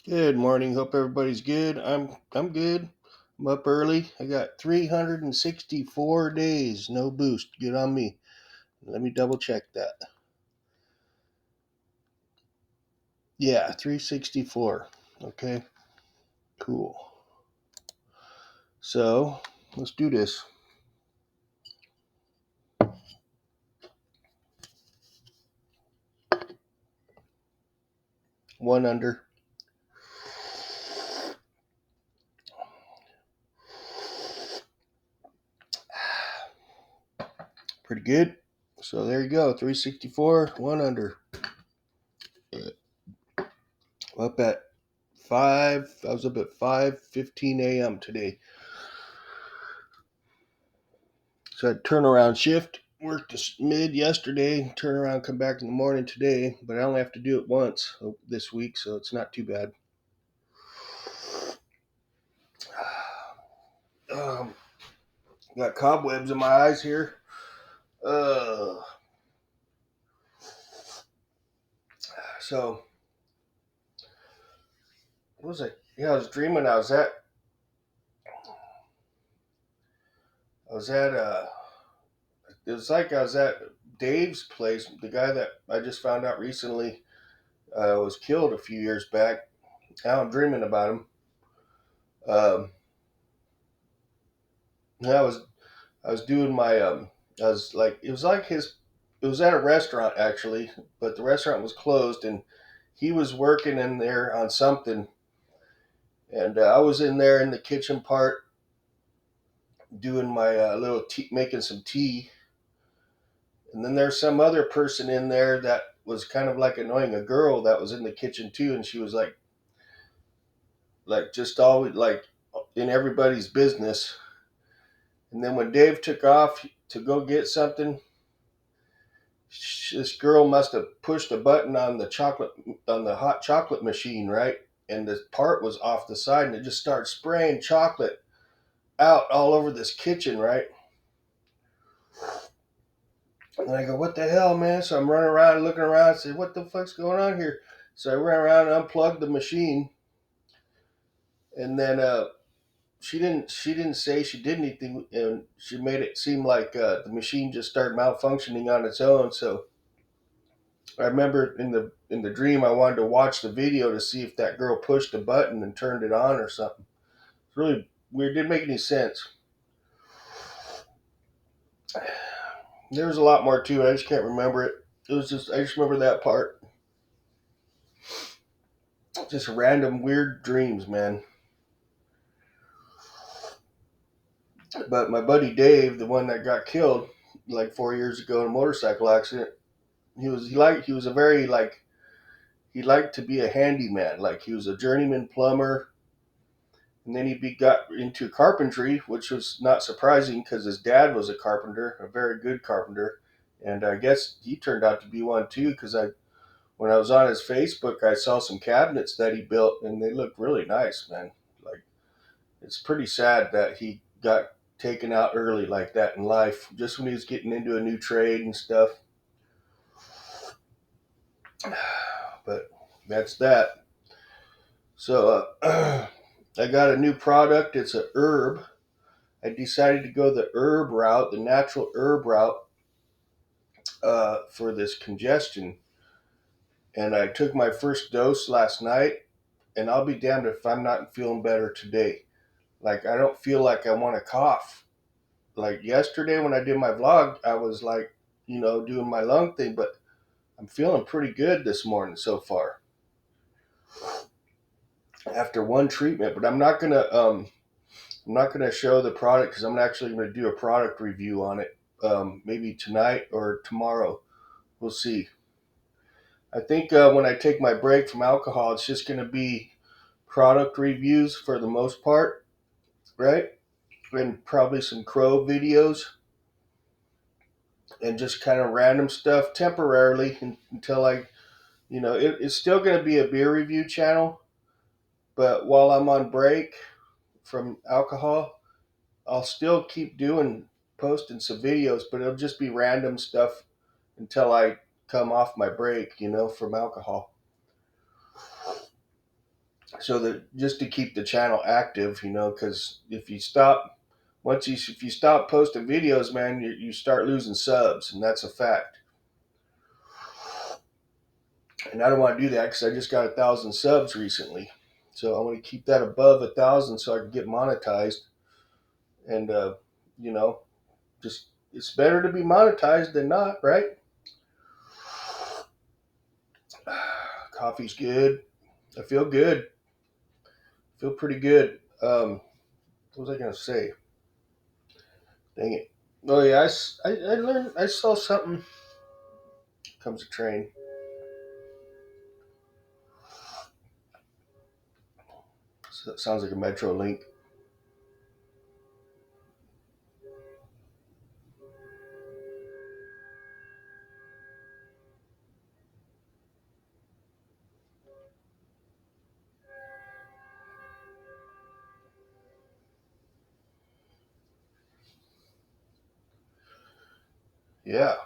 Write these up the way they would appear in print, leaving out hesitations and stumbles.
Good morning. Hope everybody's good. I'm good. I'm up early. I got 364 days, no boost. Good on me. Let me double check that. Yeah, 364. Okay, cool. So let's do this. One under. Pretty good. So there you go. 364, one under. Up at 5. I was up at 5:15 a.m. today. So I had turnaround shift. Worked mid yesterday, turn around, come back in the morning today, but I only have to do it once this week, so it's not too bad. Um, got cobwebs in my eyes here. Uh, so what was it? Yeah, I was dreaming. I was at. It was like I was at Dave's place. The guy that I just found out recently was killed a few years back. Now I'm dreaming about him. Um, yeah, I was doing my I was like it was like his it was at a restaurant actually, but the restaurant was closed and he was working in there on something, and I was in there in the kitchen part doing my little tea, making some tea, and then there's some other person in there that was kind of like annoying, a girl that was in the kitchen too, and she was like just always like in everybody's business. And then when Dave took off to go get something, this girl must have pushed a button on the hot chocolate machine, right? And the part was off the side, and it just started spraying chocolate out all over this kitchen, right? And I go, "What the hell, man?" So I'm running around, looking around, and say, "What the fuck's going on here?" So I ran around and unplugged the machine, and then she didn't say she did anything, and she made it seem like the machine just started malfunctioning on its own. So I remember in the dream I wanted to watch the video to see if that girl pushed a button and turned it on or something. It's really weird. Didn't make any sense. There was a lot more to it. I just can't remember it. It was just I just remember that part. Just random weird dreams, man. But my buddy Dave, the one that got killed like 4 years ago in a motorcycle accident, he was a very like he liked to be a handyman. Like he was a journeyman plumber, and then got into carpentry, which was not surprising because his dad was a carpenter, a very good carpenter, and I guess he turned out to be one too. Because when I was on his Facebook, I saw some cabinets that he built, and they looked really nice, man. Like it's pretty sad that he got taken out early like that in life, just when he was getting into a new trade and stuff. But that's that. So I got a new product. It's a herb. I decided to go the herb route, the natural herb route, for this congestion. And I took my first dose last night, and I'll be damned if I'm not feeling better today. Like, I don't feel like I want to cough. Like, yesterday when I did my vlog, I was like, doing my lung thing, but I'm feeling pretty good this morning so far after one treatment. But I'm not gonna show the product because I'm actually gonna do a product review on it, maybe tonight or tomorrow. We'll see. I think when I take my break from alcohol, it's just going to be product reviews for the most part, right? And probably some crow videos and just kind of random stuff temporarily until it's still going to be a beer review channel. But while I'm on break from alcohol, I'll still keep posting some videos, but it'll just be random stuff until I come off my break, from alcohol. so that just to keep the channel active, because if you stop if you stop posting videos, man, you start losing subs, and that's a fact. And I don't want to do that because I just got 1,000 subs recently, so I want to keep that above 1,000 so I can get monetized. And you know, just it's better to be monetized than not, right? Coffee's good. I feel good. Feel pretty good. What was I gonna say? Dang it. Oh yeah, I learned. I saw something. Comes a train. So that sounds like a Metro Link. Yeah.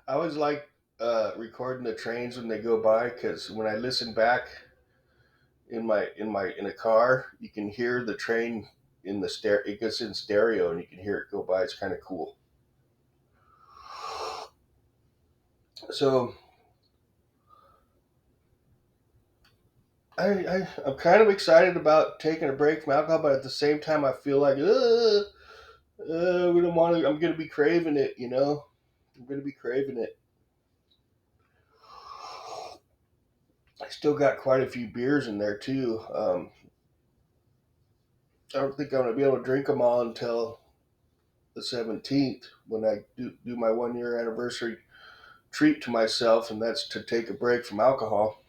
I always like recording the trains when they go by because when I listen back in a car, you can hear the train in the stereo. It gets in stereo, and you can hear it go by. It's kind of cool. So I'm kind of excited about taking a break from alcohol, but at the same time, I feel like we don't want to. I'm gonna be craving it. I'm gonna be craving it. I still got quite a few beers in there too. I don't think I'm gonna be able to drink them all until the 17th when I do my 1 year anniversary treat to myself, and that's to take a break from alcohol.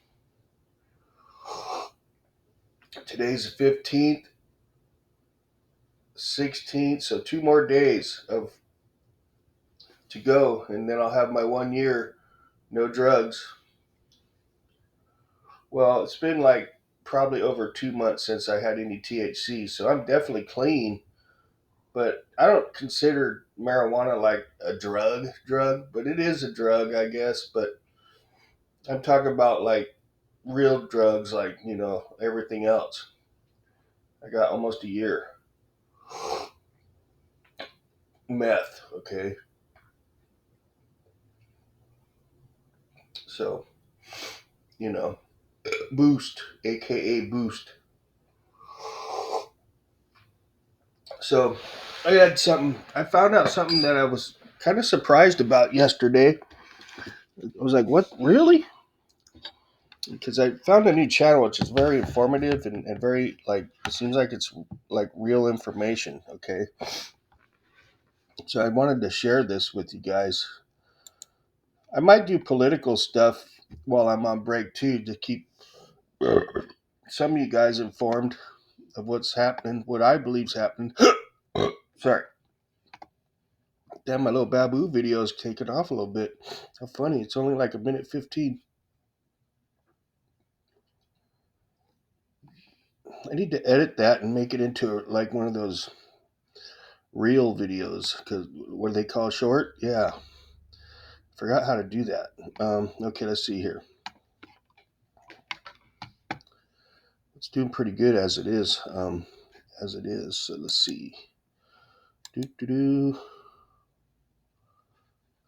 Today's the 15th, 16th, so 2 more days of to go, and then I'll have my 1 year no drugs. Well, it's been like probably over 2 months since I had any THC, so I'm definitely clean. But I don't consider marijuana like a drug, but it is a drug, I guess. But I'm talking about like real drugs, like everything else. I got almost a year. Meth, okay. So you know, Boost, aka Boost. So I had something. I found out something that I was kind of surprised about yesterday. I was like, "What? Really?" Because I found a new channel which is very informative and very like it seems like it's like real information. Okay, so I wanted to share this with you guys. I might do political stuff while I'm on break too to keep some of you guys informed of what's happening, what I believe's happening. Sorry. Damn, my little Babu video is taking off a little bit. How funny. It's only like a minute 15. I need to edit that and make it into like one of those real videos. Because what do they call short? Yeah. Forgot how to do that. Okay, let's see here. It's doing pretty good as it is. So let's see. Do do do.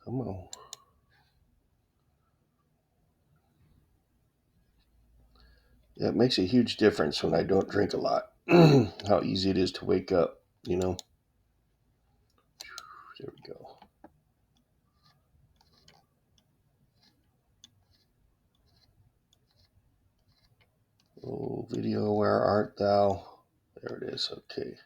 Come on. Yeah, it makes a huge difference when I don't drink a lot. How easy it is to wake up. There we go. Oh, video, where art thou? There it is. Okay.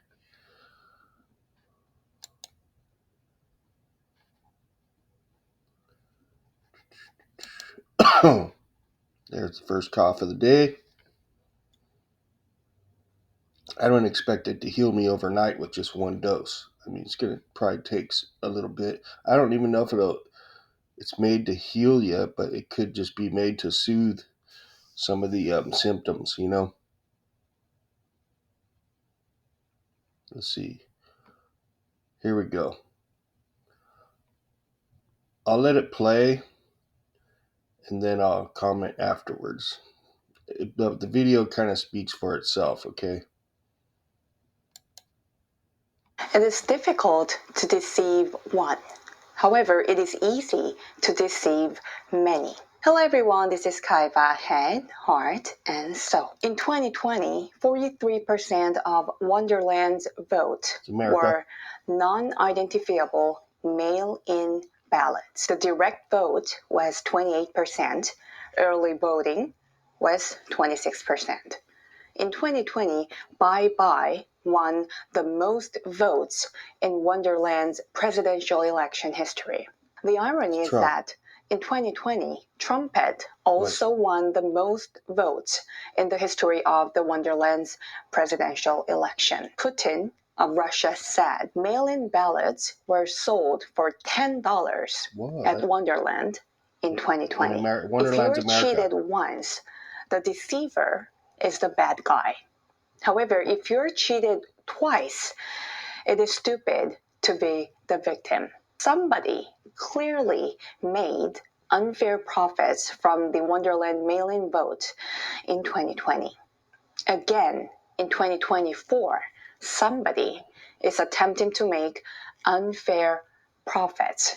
There's the first cough of the day. I don't expect it to heal me overnight with just one dose. I mean, it's gonna probably takes a little bit. I don't even know if it's made to heal you, but it could just be made to soothe some of the symptoms. Let's see. Here we go. I'll let it play, and then I'll comment afterwards. The video kind of speaks for itself, okay? It is difficult to deceive one. However, it is easy to deceive many. Hello everyone, this is Kaiva, head, heart, and soul. In 2020, 43% of Wonderland's votes were non-identifiable mail-in ballots. The direct vote was 28%, early voting was 26%. In 2020, Bye Bye won the most votes in Wonderland's presidential election history. The irony is that in 2020, Trumpet also won the most votes in the history of the Wonderland's presidential election. Putin of Russia said mail-in ballots were sold for $10 at Wonderland in 2020. If you're cheated once, the deceiver is the bad guy. However, if you're cheated twice, it is stupid to be the victim. Somebody clearly made unfair profits from the Wonderland mail-in vote in 2020. Again, in 2024, somebody is attempting to make unfair profits.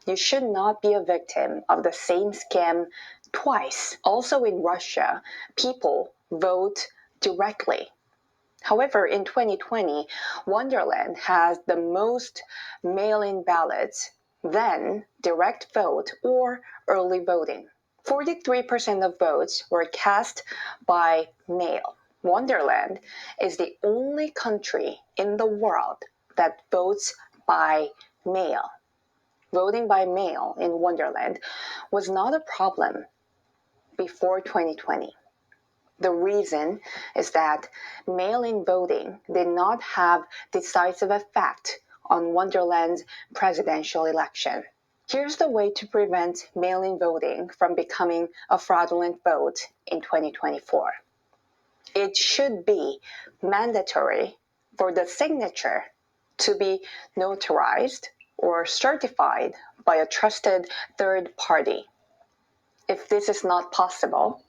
You should not be a victim of the same scam twice. Also in Russia, people vote directly. However, in 2020, Wonderland has the most mail-in ballots than direct vote or early voting. 43% of votes were cast by mail. Wonderland is the only country in the world that votes by mail. Voting by mail in Wonderland was not a problem before 2020. The reason is that mail-in voting did not have decisive effect on Wonderland's presidential election. Here's the way to prevent mail-in voting from becoming a fraudulent vote in 2024. It should be mandatory for the signature to be notarized or certified by a trusted third party. If this is not possible,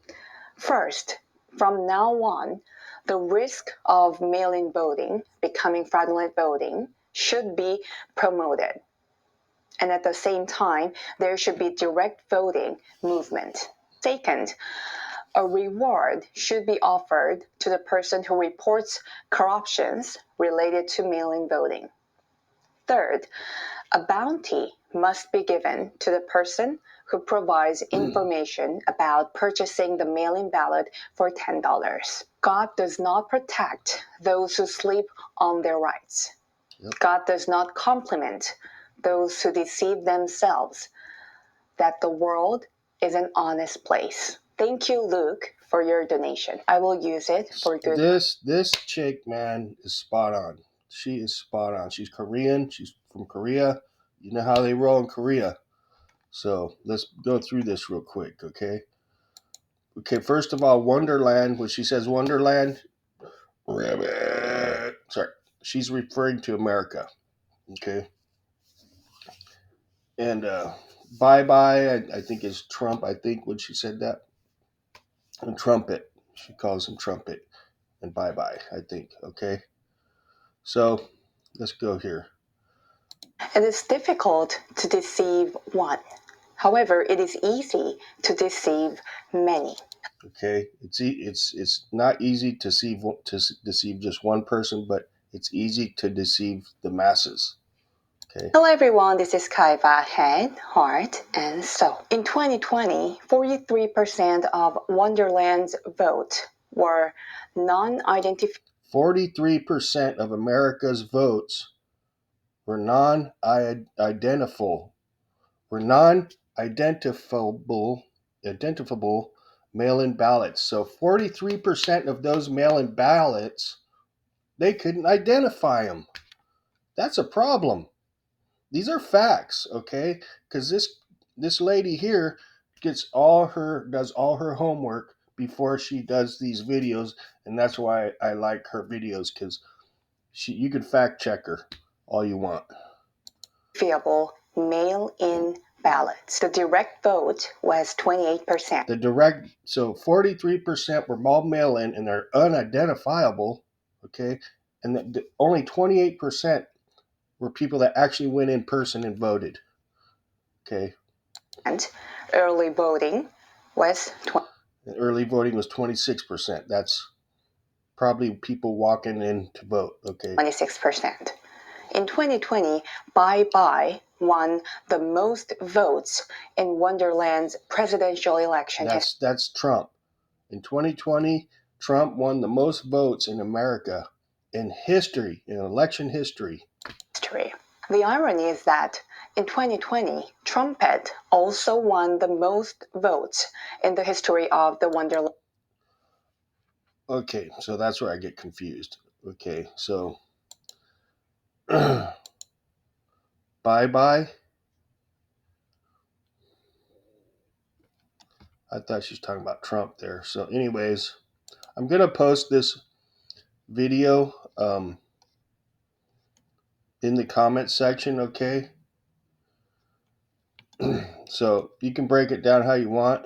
first, from now on, the risk of mail-in voting becoming fraudulent voting should be promoted. And at the same time, there should be direct voting movement. Second, a reward should be offered to the person who reports corruptions related to mail-in voting. Third, a bounty must be given to the person who provides information about purchasing the mail-in ballot for $10. God does not protect those who sleep on their rights. God does not compliment those who deceive themselves that the world is an honest place. Thank you, Luke, for your donation. I will use it for good. This chick, man, is spot on. She is spot on. She's Korean. She's from Korea. You know how they roll in Korea. So let's go through this real quick, okay? Okay, first of all, Wonderland, when she says Wonderland, sorry, she's referring to America, okay? And Bye Bye, I think is Trump, I think, when she said that. And Trumpet, she calls him Trumpet. And Bye Bye, I think, okay? So let's go here. It is difficult to deceive one. However, it is easy to deceive many. Okay, it's not easy to deceive just one person, but it's easy to deceive the masses. Okay. Hello everyone, this is Kaiva, head, heart, and soul. In 2020, 43% of Wonderland's votes were non-identifiable. 43% of America's votes were non-identifiable mail-in ballots. So 43% of those mail-in ballots, they couldn't identify them. That's a problem. These are facts, okay? Because this lady here, does all her homework before she does these videos, and that's why I like her videos, because you can fact check her all you want. Verifiable mail-in ballots. The direct vote was 28%. So 43% were all mail-in and they're unidentifiable, okay? And only 28% were people that actually went in person and voted, okay? And early voting was early voting was 26%. That's probably people walking in to vote, okay? 26%. In 2020, Bye Bye won the most votes in Wonderland's presidential election history. That's Trump. In 2020, Trump won the most votes in America in history, in election history. The irony is that in 2020, Trump had also won the most votes in the history of the Wonderland. Okay, so that's where I get confused. Okay, so Bye Bye. I thought she was talking about Trump there. So anyways, I'm going to post this video in the comment section, okay? So you can break it down how you want.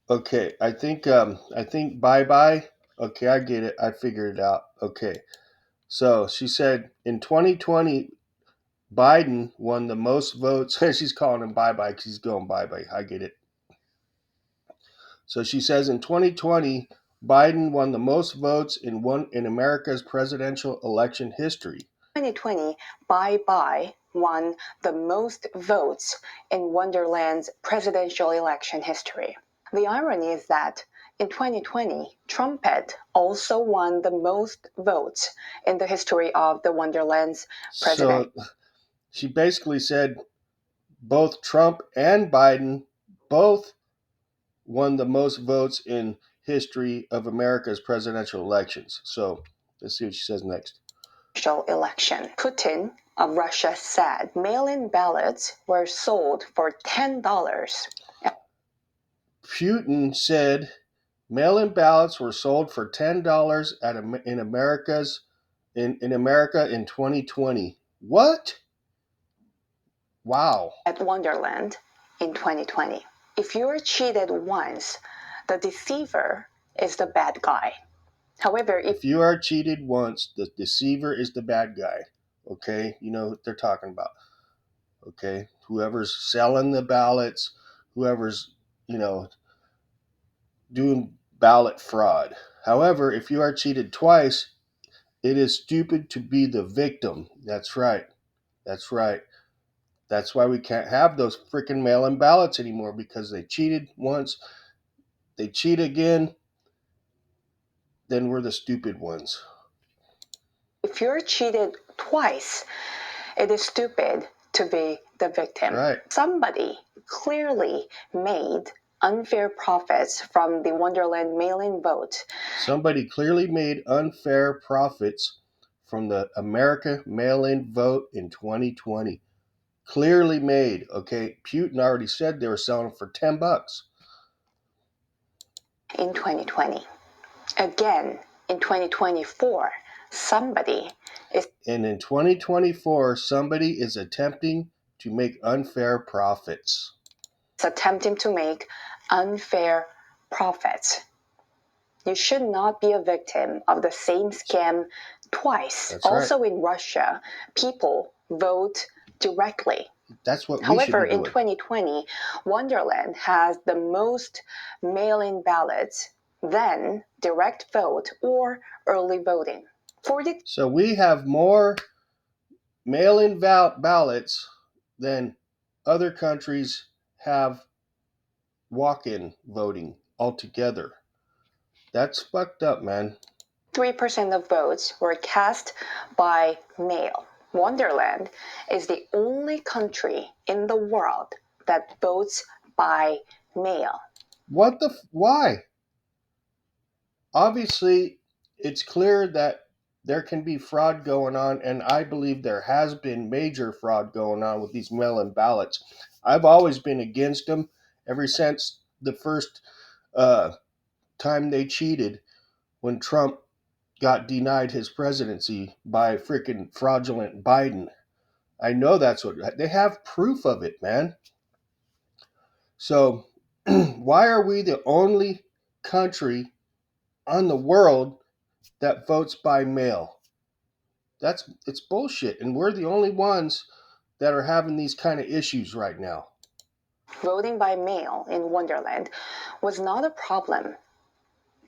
Okay, I think Bye Bye. Okay, I get it. I figured it out. Okay. So she said in 2020, Biden won the most votes. She's calling him Bye Bye because he's going Bye Bye. I get it. So she says in 2020, Biden won the most votes in America's presidential election history. 2020, Bye Bye won the most votes in Wonderland's presidential election history. The irony is that in 2020, Trump had also won the most votes in the history of the Wonderland's president. So she basically said both Trump and Biden both won the most votes in history of America's presidential elections. So let's see what she says next. Election. Putin of Russia said mail-in ballots were sold for $10. Putin said mail-in ballots were sold for $10 in America in 2020. What? Wow. At Wonderland in 2020. If you're cheated once, the deceiver is the bad guy. However, if you are cheated once, the deceiver is the bad guy. Okay? You know what they're talking about. Okay? Whoever's selling the ballots, whoever's, doing ballot fraud. However, if you are cheated twice, it is stupid to be the victim. That's right. That's right. That's why we can't have those freaking mail-in ballots anymore, because they cheated once, they cheat again, then we're the stupid ones. If you're cheated twice, it is stupid to be the victim. That's right. Somebody clearly made unfair profits from the Wonderland mail-in vote. Somebody clearly made unfair profits from the America mail-in vote in 2020. Clearly made. Okay, Putin already said they were selling for $10. In 2020. Again, in 2024, somebody is... And in 2024, somebody is attempting to make unfair profits. Attempting to make unfair profits. You should not be a victim of the same scam twice. That's also right. In Russia, people vote directly. That's what we However, should be doing. In 2020, Wonderland has the most mail-in ballots than direct vote or early voting. So we have more mail-in ballots than other countries have walk-in voting altogether. That's fucked up, man. 3% of votes were cast by mail. Wonderland is the only country in the world that votes by mail. Why? Obviously, it's clear that there can be fraud going on, and I believe there has been major fraud going on with these mail-in ballots. I've always been against them ever since the first time they cheated when Trump got denied his presidency by freaking fraudulent Biden. I know that's what they have proof of it, man. So why are we the only country on the world that votes by mail? It's bullshit, and we're the only ones that are having these kind of issues right now. Voting by mail in Wonderland was not a problem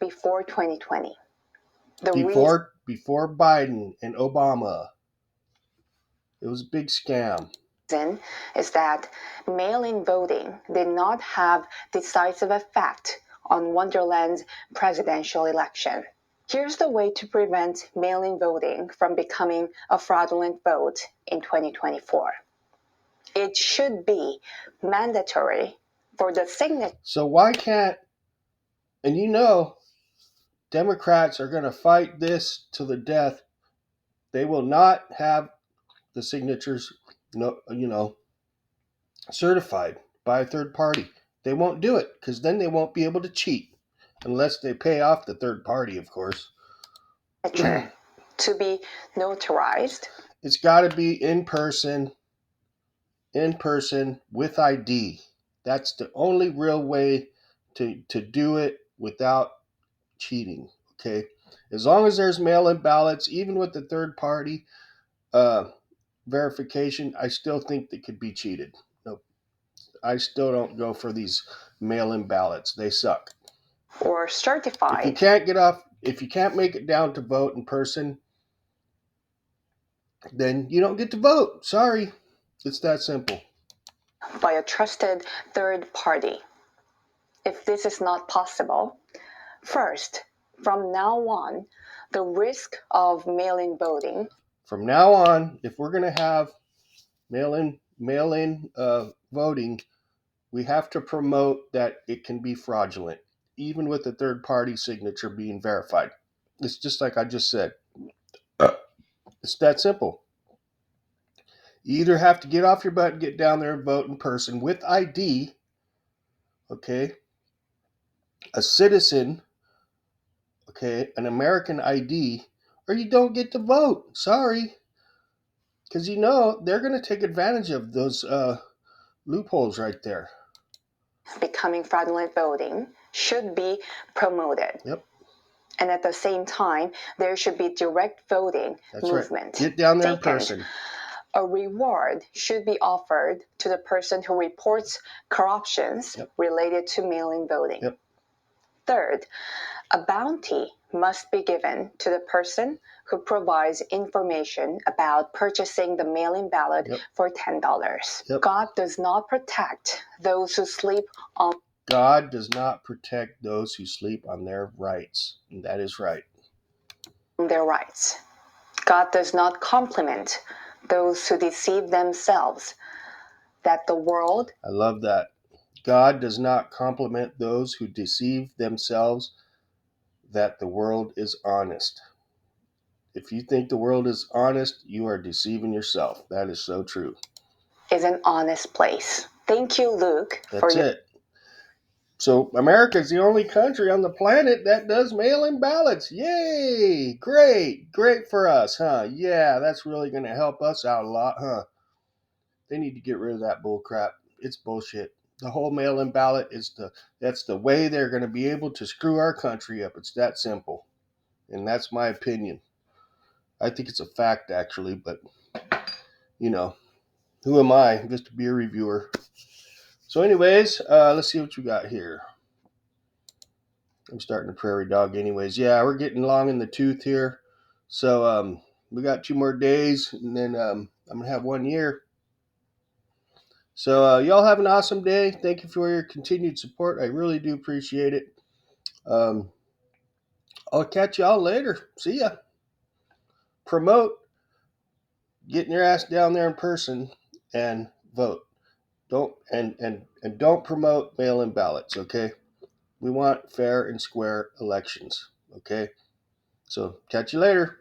before 2020. Before Biden and Obama, it was a big scam. Reason is that mail-in voting did not have decisive effect on Wonderland's presidential election. Here's the way to prevent mail-in voting from becoming a fraudulent vote in 2024. It should be mandatory for the signature. So why can't, and you know, Democrats are going to fight this to the death. They will not have the signatures, certified by a third party. They won't do it because then they won't be able to cheat unless they pay off the third party, of course. To be notarized. It's got to be in person with ID. That's the only real way to do it without cheating. Okay, as long as there's mail-in ballots, even with the third party verification, I still think they could be cheated. No, I still don't go for these mail-in ballots. They suck. Or certified. If you can't make it down to vote in person, then you don't get to vote. Sorry. It's that simple. By a trusted third party. If this is not possible, first, from now on, the risk of mail-in voting. From now on, if we're going to have mail-in voting, we have to promote that it can be fraudulent, even with the third party signature being verified. It's just like I just said. It's that simple. You either have to get off your butt and get down there and vote in person with ID, okay, a citizen, okay, an American ID, or you don't get to vote. Sorry. Because they're going to take advantage of those loopholes right there. Becoming fraudulent voting should be promoted. Yep. And at the same time, there should be direct voting movement. Right. Get down there in person. A reward should be offered to the person who reports corruptions related to mail-in voting. Yep. Third, a bounty must be given to the person who provides information about purchasing the mail-in ballot for $10. Yep. God does not protect those who sleep on. God does not protect those who sleep on their rights. And that is right. Their rights. God does not compliment those who deceive themselves that the world. I love that. God does not compliment those who deceive themselves that the world is honest. If you think the world is honest, you are deceiving yourself. That is so true. Is an honest place. Thank you, Luke. That's it. So America is the only country on the planet that does mail-in ballots. Yay! Great for us, huh? Yeah, that's really going to help us out a lot, huh? They need to get rid of that bull crap. It's bullshit. The whole mail-in ballot that's the way they're going to be able to screw our country up. It's that simple, and that's my opinion. I think it's a fact, actually, but who am I? I'm just a beer reviewer. So anyways, let's see what you got here. I'm starting a prairie dog anyways. Yeah, we're getting long in the tooth here. So we got 2 more days, and then I'm going to have 1 year. So y'all have an awesome day. Thank you for your continued support. I really do appreciate it. I'll catch y'all later. See ya. Promote getting your ass down there in person and vote. Don't promote mail-in ballots, okay? We want fair and square elections, okay? So catch you later.